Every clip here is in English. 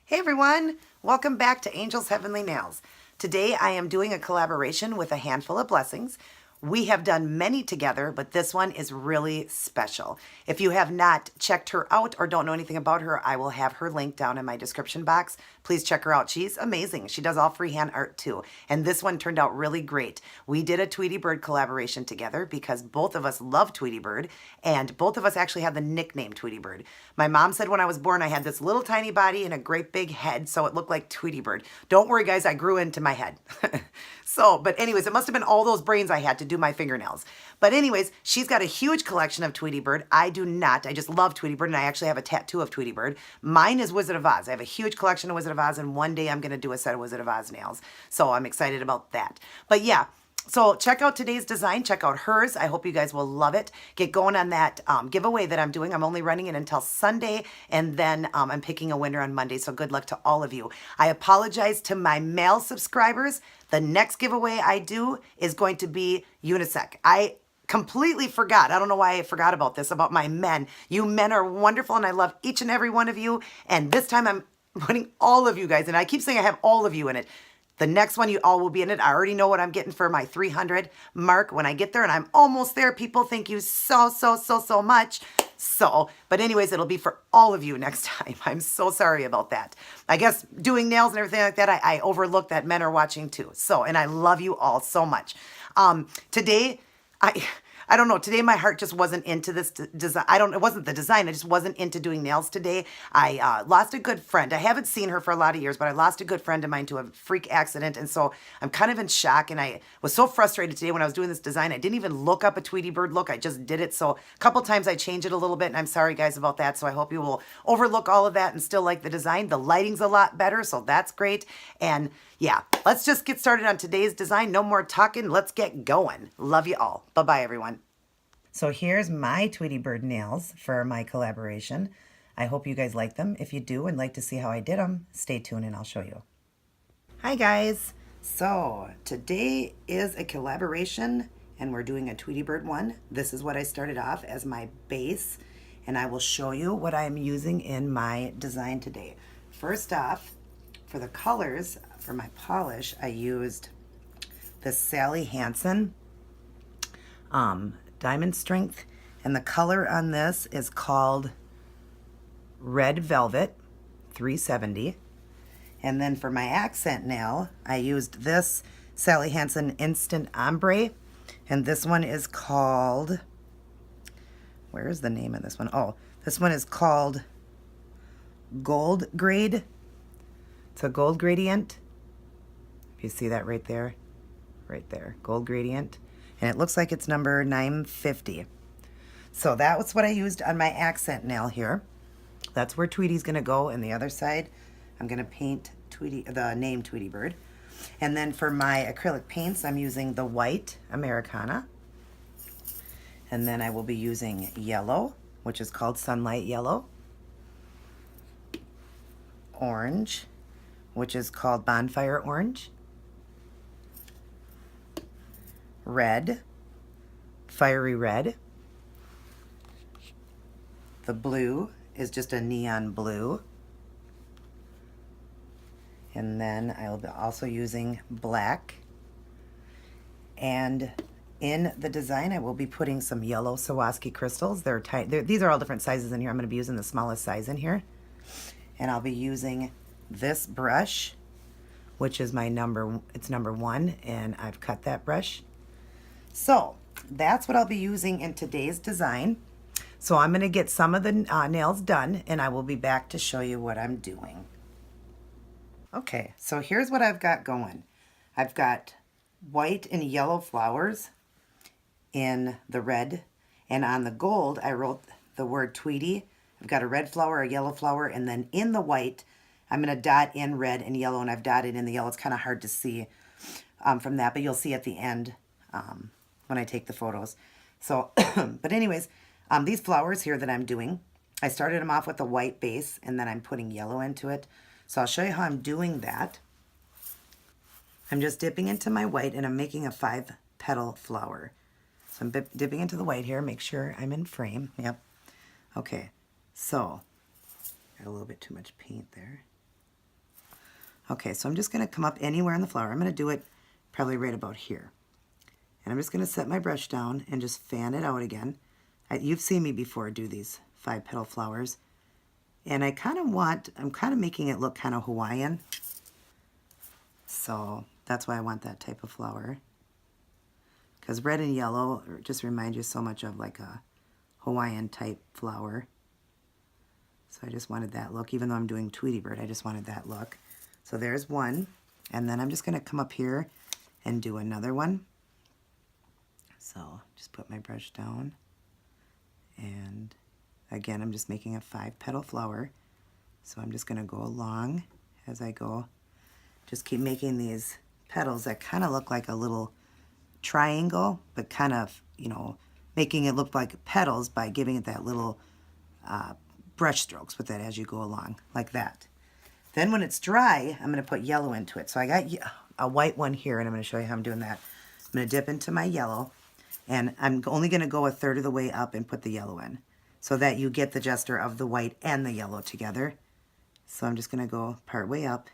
Hey everyone, welcome back to Angel's Heavenly Nails. Today I am doing a collaboration with a handful of blessings. We have done many together, but this one is really special. If you have not checked her out or don't know anything about her, I will have her link down in my description box. Please check her out. She's amazing. She does all freehand art too. And this one turned out really great. We did a Tweety Bird collaboration together because both of us love Tweety Bird and both of us actually have the nickname Tweety Bird. My mom said when I was born I had this little tiny body and a great big head, so it looked like Tweety Bird. Don't worry guys, I grew into my head. But anyways, it must have been all those brains I had to do my fingernails. But anyways, she's got a huge collection of Tweety Bird. I do not. I just love Tweety Bird, and I actually have a tattoo of Tweety Bird. Mine is Wizard of Oz. I have a huge collection of Wizard of Oz, and one day I'm going to do a set of Wizard of Oz nails. So I'm excited about that. But yeah, so check out today's design. Check out hers. I hope you guys will love it. Get going on that giveaway that I'm doing. I'm only running it until Sunday, and then I'm picking a winner on Monday, so good luck to all of you. I apologize to my male subscribers. The next giveaway I do is going to be unisex. I completely forgot. I don't know why I forgot about this, about my men. You men are wonderful, and I love each and every one of you, and this time I'm putting all of you guys, and I keep saying I have all of you in it. The next one, you all will be in it. I already know what I'm getting for my 300 mark when I get there, and I'm almost there. People, thank you so much. But anyways, it'll be for all of you next time. I'm so sorry about that. I guess doing nails and everything like that, I overlooked that men are watching too. And I love you all so much. Today, I don't know. Today my heart just wasn't into this design. It wasn't the design. I just wasn't into doing nails today. I lost a good friend. I haven't seen her for a lot of years, but I lost a good friend of mine to a freak accident. And so I'm kind of in shock. And I was so frustrated today when I was doing this design. I didn't even look up a Tweety Bird look. I just did it. So a couple times I changed it a little bit, and I'm sorry guys about that. So I hope you will overlook all of that and still like the design. The lighting's a lot better, so that's great. And yeah, let's just get started on today's design. No more talking. Let's get going. Love you all. Bye-bye, everyone. So here's my Tweety Bird nails for my collaboration. I hope you guys like them. If you do and like to see how I did them, stay tuned and I'll show you. Hi guys. So today is a collaboration and we're doing a Tweety Bird one. This is what I started off as my base, and I will show you what I'm using in my design today. First off, for the colors, for my polish, I used the Sally Hansen Diamond Strength, and the color on this is called Red Velvet 370. And then for my accent nail, I used this Sally Hansen Instant Ombre, and this one is called, where is the name of this one? Oh, this one is called Gold Grade. It's a gold gradient. If you see that right there, gold gradient. And it looks like it's number 950. So that was what I used on my accent nail here. That's where Tweety's gonna go, and the other side, I'm gonna paint Tweety, the name Tweety Bird. And then for my acrylic paints, I'm using the white Americana. And then I will be using yellow, which is called Sunlight Yellow. Orange, which is called Bonfire Orange. Red, Fiery Red. The blue is just a neon blue. And then I'll be also using black. And in the design, I will be putting some yellow Swarovski crystals. These are all different sizes in here. I'm going to be using the smallest size in here. And I'll be using this brush, which is it's number 1, and I've cut that brush. So that's what I'll be using in today's design. So I'm going to get some of the nails done, and I will be back to show you what I'm doing. Okay, so here's what I've got going. I've got white and yellow flowers in the red, and on the gold I wrote the word Tweety. I've got a red flower, a yellow flower, and then in the white I'm going to dot in red and yellow, and I've dotted in the yellow. It's kind of hard to see from that, but you'll see at the end when I take the photos. So, but anyways, these flowers here that I'm doing, I started them off with a white base, and then I'm putting yellow into it. So I'll show you how I'm doing that. I'm just dipping into my white, and I'm making a 5-petal flower. So I'm dipping into the white here, make sure I'm in frame. Yep. Okay, so got a little bit too much paint there. Okay, so I'm just going to come up anywhere in the flower. I'm going to do it probably right about here. And I'm just going to set my brush down and just fan it out again. You've seen me before do these 5-petal flowers. And I'm kind of making it look kind of Hawaiian. So that's why I want that type of flower. Because red and yellow just remind you so much of like a Hawaiian type flower. So I just wanted that look. Even though I'm doing Tweety Bird, I just wanted that look. So there's one. And then I'm just going to come up here and do another one. So just put my brush down. And again, I'm just making a 5-petal flower. So I'm just going to go along as I go. Just keep making these petals that kind of look like a little triangle, but kind of, you know, making it look like petals by giving it that little brush strokes with it as you go along, like that. Then when it's dry, I'm going to put yellow into it. So I got a white one here, and I'm going to show you how I'm doing that. I'm going to dip into my yellow, and I'm only going to go 1/3 of the way up and put the yellow in so that you get the gesture of the white and the yellow together. So I'm just going to go part way up,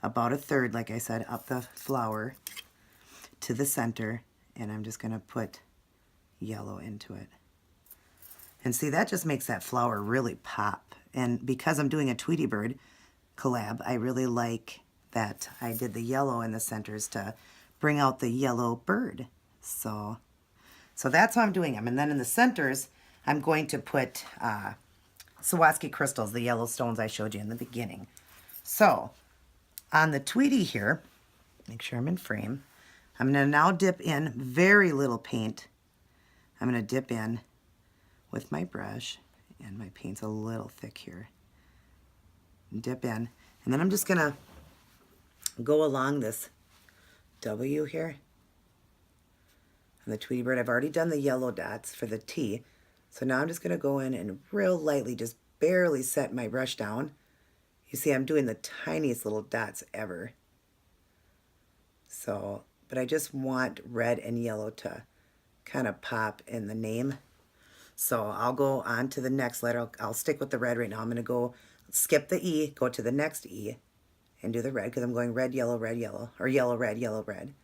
about 1/3, like I said, up the flower to the center, and I'm just going to put yellow into it. And see, that just makes that flower really pop. And because I'm doing a Tweety Bird collab, I really like that I did the yellow in the centers to bring out the yellow bird. So that's how I'm doing them. And then in the centers, I'm going to put Swarovski crystals, the yellow stones I showed you in the beginning. So on the Tweety here, make sure I'm in frame, I'm going to now dip in very little paint. I'm going to dip in with my brush, and my paint's a little thick here. Dip in, and then I'm just going to go along this W here. On the Tweety Bird, I've already done the yellow dots for the T. So now I'm just going to go in and real lightly, just barely set my brush down. You see, I'm doing the tiniest little dots ever. So, but I just want red and yellow to kind of pop in the name. So I'll go on to the next letter. I'll stick with the red right now. I'm going to go skip the E, go to the next E, and do the red because I'm going red, yellow, or yellow, red, yellow, red.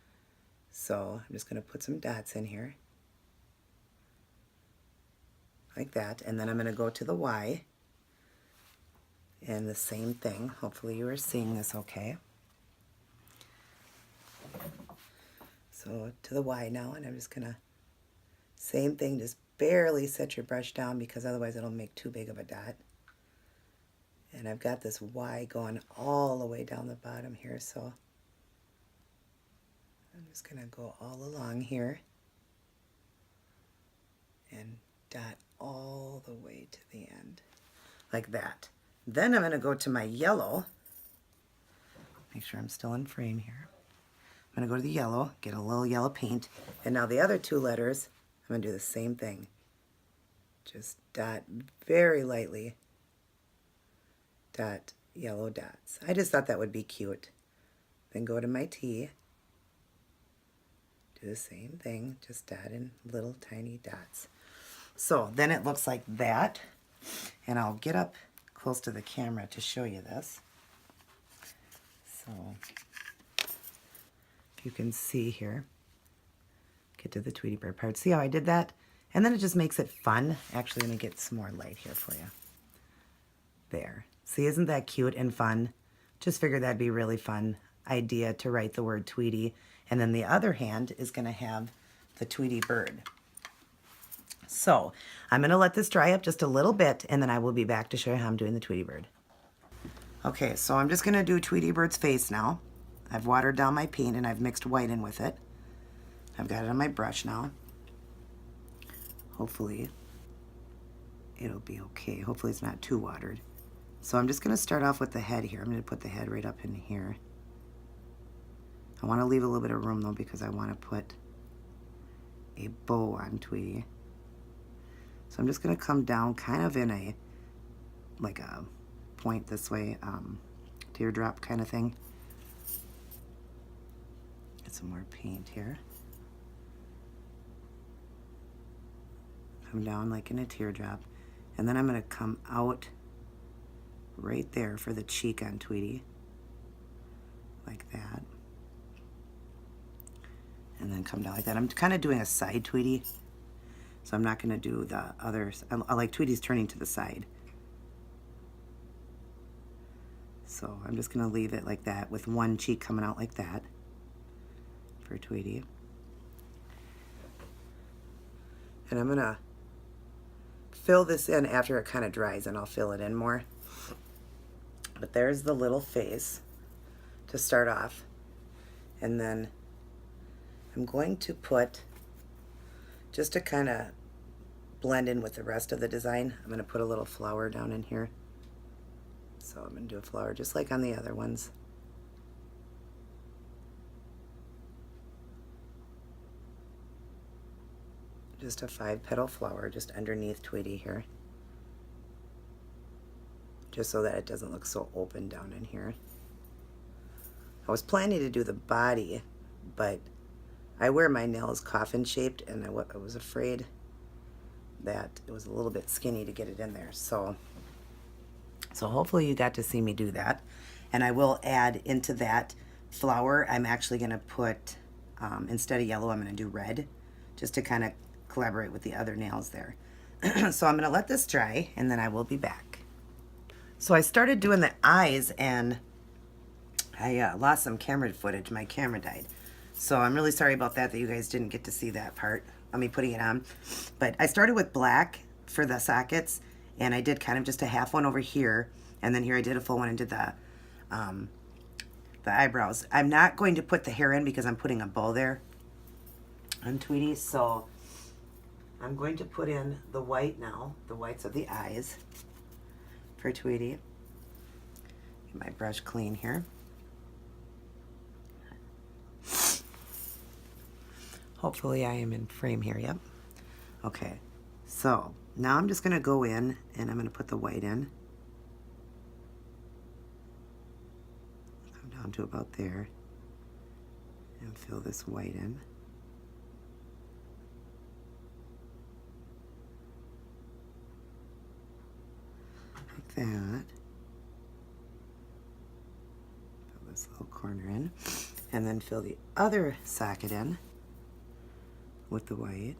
So I'm just going to put some dots in here. Like that. And then I'm going to go to the Y. And the same thing. Hopefully you are seeing this okay. So to the Y now, and I'm just going to, same thing, just barely set your brush down because otherwise it'll make too big of a dot. And I've got this Y going all the way down the bottom here, so I'm just going to go all along here and dot all the way to the end, like that. Then I'm going to go to my yellow. Make sure I'm still in frame here. I'm going to go to the yellow, get a little yellow paint, and now the other 2 letters, I'm going to do the same thing. Just dot very lightly, dot yellow dots. I just thought that would be cute. Then go to my T, do the same thing, just dot in little tiny dots. So then it looks like that, and I'll get up close to the camera to show you this. So if you can see here, get to the Tweety Bird part. See how I did that? And then it just makes it fun. Actually, let me get some more light here for you. There. See, isn't that cute and fun? Just figured that'd be a really fun idea to write the word Tweety. And then the other hand is going to have the Tweety Bird. So I'm going to let this dry up just a little bit, and then I will be back to show you how I'm doing the Tweety Bird. Okay, so I'm just going to do Tweety Bird's face now. I've watered down my paint, and I've mixed white in with it. I've got it on my brush now. Hopefully it'll be okay. Hopefully it's not too watered. So I'm just going to start off with the head here. I'm going to put the head right up in here. I want to leave a little bit of room, though, because I want to put a bow on Tweety. So I'm just going to come down kind of in a, like a point this way, teardrop kind of thing. Get some more paint here. Come down like in a teardrop. And then I'm going to come out right there for the cheek on Tweety. like that. And then come down like that. I'm kind of doing a side Tweety, so I'm not going to do the others. I like Tweety's turning to the side. So I'm just going to leave it like that with one cheek coming out like that for Tweety. And I'm going to fill this in after it kind of dries, and I'll fill it in more. But there's the little face to start off. And then I'm going to put, just to kind of blend in with the rest of the design, I'm going to put a little flower down in here. So I'm going to do a flower just like on the other ones. Just a 5-petal flower just underneath Tweety here. Just so that it doesn't look so open down in here. I was planning to do the body, but I wear my nails coffin shaped, and I was afraid that it was a little bit skinny to get it in there. So hopefully you got to see me do that. And I will add into that flower, I'm actually going to put, instead of yellow, I'm going to do red, just to kind of collaborate with the other nails there. So I'm going to let this dry, and then I will be back. So I started doing the eyes, and I lost some camera footage. My camera died. So I'm really sorry about that you guys didn't get to see that part of me putting it on. But I started with black for the sockets, and I did kind of just a half one over here, and then here I did a full one and did the eyebrows. I'm not going to put the hair in because I'm putting a bow there on Tweety, so I'm going to put in the white now, the whites of the eyes for Tweety. Get my brush clean here. Hopefully I am in frame here, yep. Okay, so now I'm just going to go in and I'm going to put the white in. Come down to about there and fill this white in. Like that. Fill this little corner in. And then fill the other socket in with the white.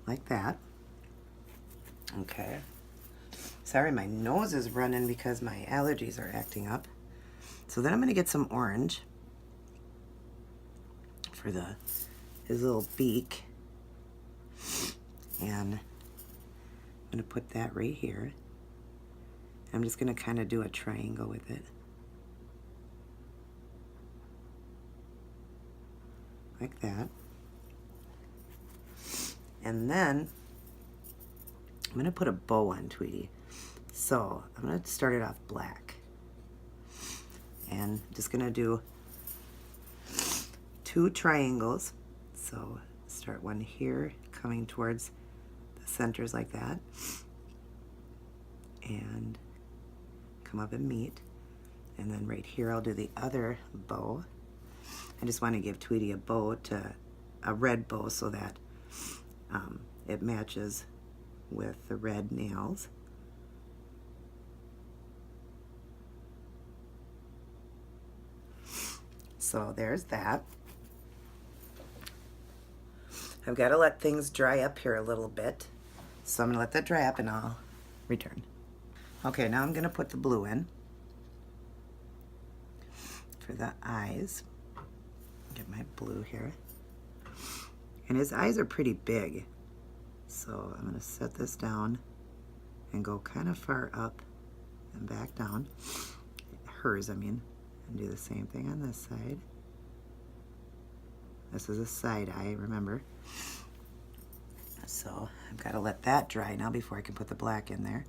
Like that. Okay. Sorry, my nose is running because my allergies are acting up. So then I'm going to get some orange for his little beak. And I'm going to put that right here. I'm just going to kind of do a triangle with it. Like that. And then I'm going to put a bow on Tweety. So I'm going to start it off black. And just going to do 2 triangles. So start one here coming towards the centers like that. And come up and meet. And then right here I'll do the other bow. I just want to give Tweety a red bow so that it matches with the red nails. So there's that. I've got to let things dry up here a little bit. So I'm going to let that dry up and I'll return. Okay, now I'm going to put the blue in for the eyes. Get my blue here. And his eyes are pretty big. So I'm going to set this down and go kind of far up and back down. Hers, I mean. And do the same thing on this side. This is a side eye, remember. So I've got to let that dry now before I can put the black in there.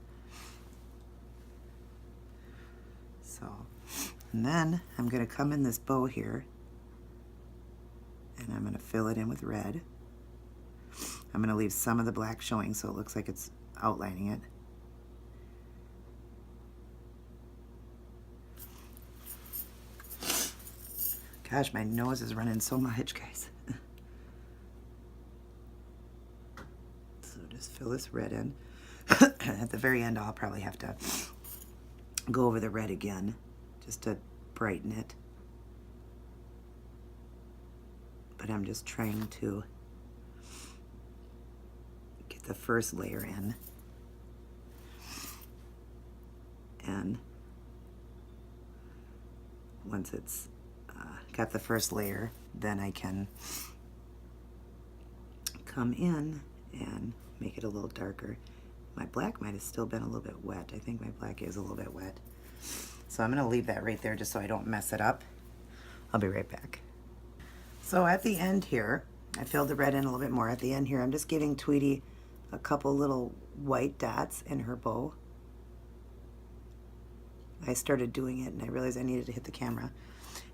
So, and then I'm going to come in this bow here. And I'm going to fill it in with red. I'm going to leave some of the black showing so it looks like it's outlining it. Gosh, my nose is running so much, guys. So just fill this red in. At the very end, I'll probably have to go over the red again just to brighten it. But I'm just trying to get the first layer in. And once it's got the first layer, then I can come in and make it a little darker. My black might have still been a little bit wet. I think my black is a little bit wet. So I'm going to leave that right there just so I don't mess it up. I'll be right back. So at the end here, I filled the red in a little bit more. At the end here, I'm just giving Tweety a couple little white dots in her bow. I started doing it and I realized I needed to hit the camera.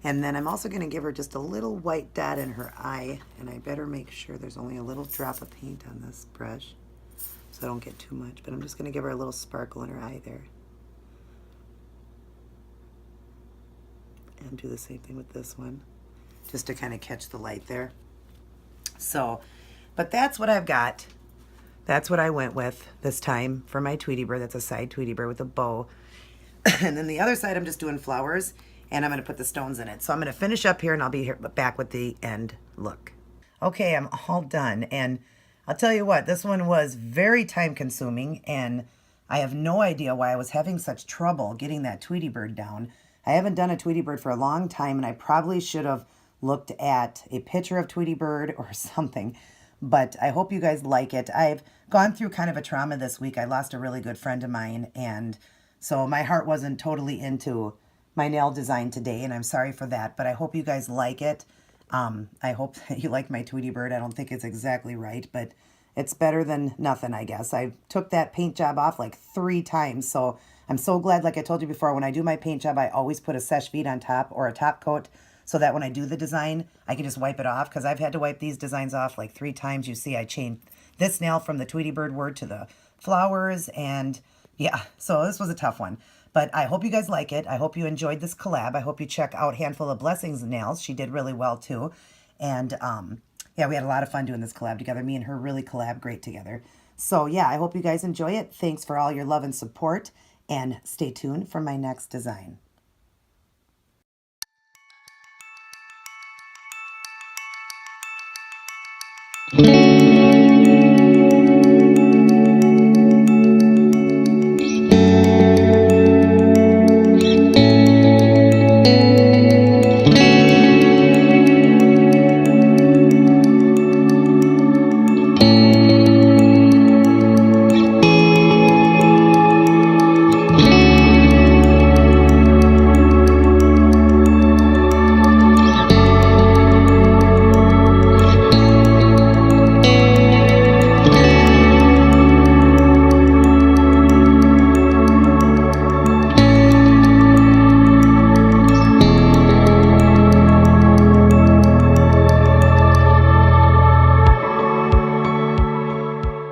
And then I'm also going to give her just a little white dot in her eye, and I better make sure there's only a little drop of paint on this brush so I don't get too much, but I'm just going to give her a little sparkle in her eye there. And do the same thing with this one, just to kind of catch the light there. So, but that's what I've got. That's what I went with this time for my Tweety bird. That's a side Tweety bird with a bow. And then the other side I'm just doing flowers, and I'm going to put the stones in it. So I'm going to finish up here, and I'll be back with the end look. Okay, I'm all done, and I'll tell you what, this one was very time consuming, and I have no idea why I was having such trouble getting that Tweety bird down. I haven't done a Tweety bird for a long time, and I probably should have looked at a picture of Tweety bird or something, but I hope you guys like it. I've gone through kind of a trauma this week. I lost a really good friend of mine, and so my heart wasn't totally into my nail design today, and I'm sorry for that, but I hope you guys like it. I hope that you like my Tweety bird. I don't think it's exactly right, but it's better than nothing, I guess. I took that paint job off like 3 times, so I'm so glad, like I told you before, when I do my paint job, I always put a seche vide on top or a top coat so that when I do the design, I can just wipe it off, because I've had to wipe these designs off like 3 times. You see, I changed this nail from the Tweety bird word to the flowers, and yeah, so this was a tough one. But I hope you guys like it. I hope you enjoyed this collab. I hope you check out Handful of Blessings nails. She did really well too. And yeah, we had a lot of fun doing this collab together. Me and her really collab great together. So yeah, I hope you guys enjoy it. Thanks for all your love and support. And stay tuned for my next design.